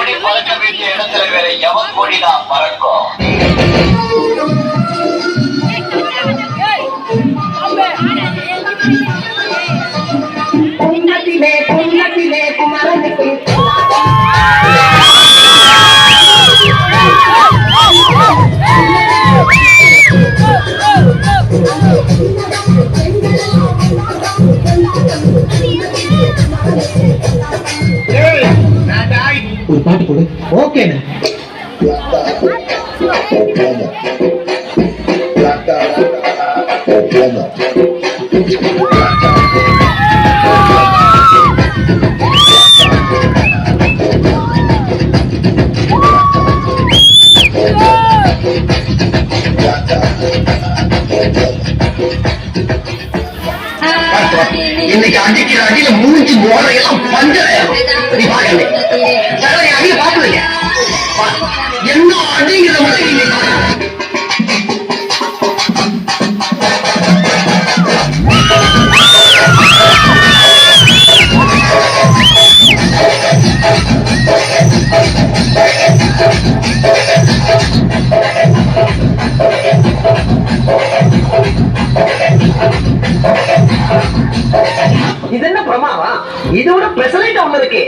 கொடி பறக்க வேண்டிய இடத்துல வேற எவன் கொடிதான் பறக்கும்? புன்னத்திலே குமரனுக்கு ஒரு பாட்டு போடு. ஓகேண்ணா. இன்னைக்கு அடிக்கிற அடியில மூஞ்சி மோதையெல்லாம் பஞ்சம். நீ பாக்கல அடிய பாக்குறீங்க என்ன அடிங்கிற மாதிரி இது என்ன பிரமாவா? இதோட பெசலைட் ஒண்ணு இருக்கு.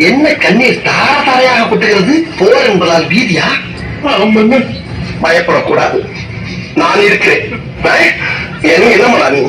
என்ன கண்ணீர் தார தாரையாக கொட்டுகிறது? போர் என்பதால் வீதியா? பயப்படக்கூடாது, நான் இருக்கிறேன். என்ன பண்ணா நீ?